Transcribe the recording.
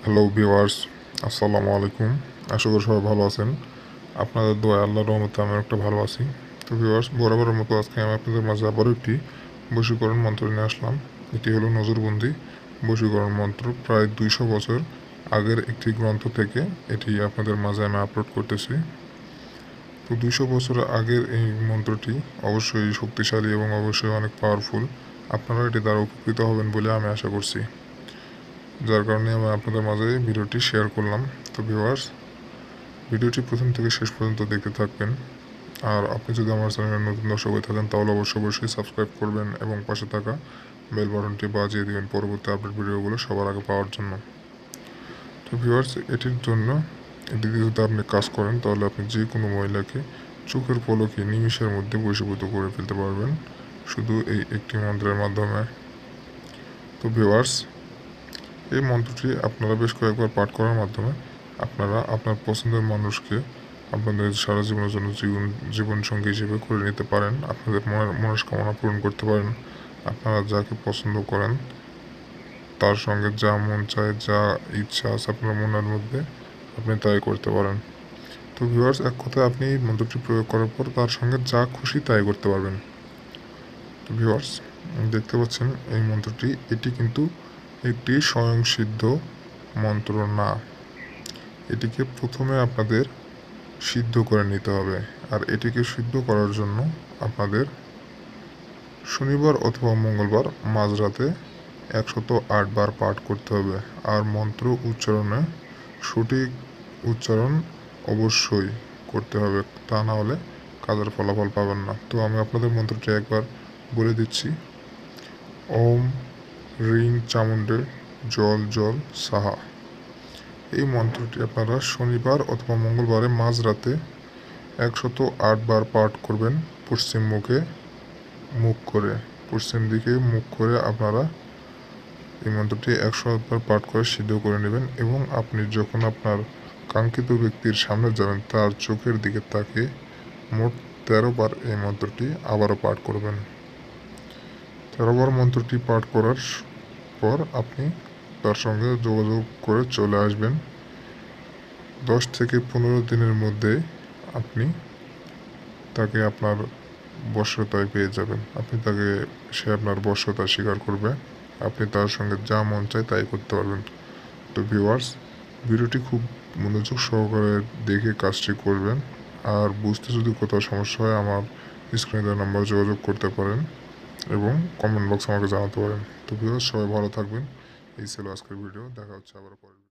Hello viewers, আসসালামু আলাইকুম। আশা করি সবাই ভালো আছেন। আপনাদের দোয়ায় আল্লাহর রহমতে আমি একটা ভালো আছি। তো ভিউয়ার্স, বরাবরের মতো আজকে আমি আপনাদের মাঝে আবারও একটি বশীকরণ মন্ত্র নিয়ে আসলাম। এটি হলো নজরবন্দি বশীকরণ মন্ত্র। প্রায় 200 বছর আগের একটি গ্রন্থ থেকে এটি আপনাদের মাঝে আমি আপলোড করতেছি। তো 200 বছর আগের এই মন্ত্রটি অবশ্যই শক্তিশালী এবং অবশ্যই অনেক পাওয়ারফুল। আপনারা এটি দ্বারা উপকৃত হবেন বলে আমি আশা করছি, যার কারণে আমি আপনাদের মাঝে ভিডিওটি শেয়ার করলাম। তো ভিউয়ার্স, ভিডিওটি প্রথম থেকে শেষ পর্যন্ত দেখতে থাকবেন। আর আপনি যদি আমার চ্যানেলের নতুন দর্শক হয়ে থাকেন তাহলে অবশ্যই সাবস্ক্রাইব করবেন এবং পাশে থাকা বেল বাটনটি বাজিয়ে দিবেন পরবর্তী আপডেট ভিডিওগুলো সবার আগে পাওয়ার জন্য। তো ভিউয়ার্স, এটির জন্য এটিতে যদি আপনি কাজ করেন তাহলে আপনি যে কোনো মহিলাকে চোখের পলকে নিমিষের মধ্যে বশীভূত করে ফেলতে পারবেন শুধু এই একটি মন্ত্রের মাধ্যমে। তো ভিউয়ার্স, এই মন্ত্রটি আপনারা বেশ কয়েকবার পাঠ করার মাধ্যমে আপনারা আপনার পছন্দের মানুষকে আপনাদের সারা জীবনের জন্য জীবনসঙ্গী হিসেবে করে নিতে পারেন। আপনাদের মনের মনস্কামনা পূরণ করতে পারেন। আপনারা যাকে পছন্দ করেন তার সঙ্গে যা মন চায়, যা ইচ্ছা আছে আপনার মনের মধ্যে, আপনি তাই করতে পারেন। তো ভিউয়ার্স, এক কথায় আপনি এই মন্ত্রটি প্রয়োগ করার পর তার সঙ্গে যা খুশি তাই করতে পারবেন। তো ভিউয়ার্স, দেখতে পাচ্ছেন এই মন্ত্রটি, এটি কিন্তু একটি স্বয়ংসিদ্ধ মন্ত্র না। এটিকে প্রথমে আপনাদের সিদ্ধ করে নিতে হবে। আর এটিকে সিদ্ধ করার জন্য আপনাদের শনিবার অথবা মঙ্গলবার মাঝরাতে 108 বার পাঠ করতে হবে। আর মন্ত্র উচ্চারণে সঠিক উচ্চারণ অবশ্যই করতে হবে, তা না হলে কাজের ফলাফল পাবেন না। তো আমি আপনাদের মন্ত্রটি একবার বলে দিচ্ছি। ওম রিং চামুণ্ডে জল জল সাহা। এই মন্ত্রটি আপনারা শনিবার অথবা মঙ্গলবারে মাঝরাতে 108 বার পাঠ করবেন। পশ্চিম মুখে মুখ করে, পশ্চিম দিকে মুখ করে আপনারা এই মন্ত্রটি 108 বার পাঠ করে সিদ্ধ করে নেবেন। এবং আপনি যখন আপনার কাঙ্ক্ষিত ব্যক্তির সামনে যাবেন তার চোখের দিকে তাকিয়ে মোট 13 বার এই মন্ত্রটি আবারও পাঠ করবেন। 13 বার মন্ত্রটি পাঠ করার পর আপনি তার সঙ্গে যোগাযোগ করে চলে আসবেন। 10 থেকে 15 দিনের মধ্যে আপনি তাকে আপনার বশ্যতায় পেয়ে যাবেন। সে আপনার বশ্যতা স্বীকার করবে। আপনি তার সঙ্গে যা মন চায় তাই করতে পারবেন। তো ভিউয়ার্স, ভিডিওটি খুব মনোযোগ সহকারে দেখে কাজটি করবেন। আর বুঝতে যদি কোথাও সমস্যা হয় আমার স্ক্রিনে দেওয়া নাম্বার যোগাযোগ করতে পারেন এবং কমেন্ট বক্সে আমাকে জানাতে পারেন। তো ভিউয়ার্স, সবাই ভালো থাকবেন। এই ছিল আজকের ভিডিও। দেখা হচ্ছে আবার পরে।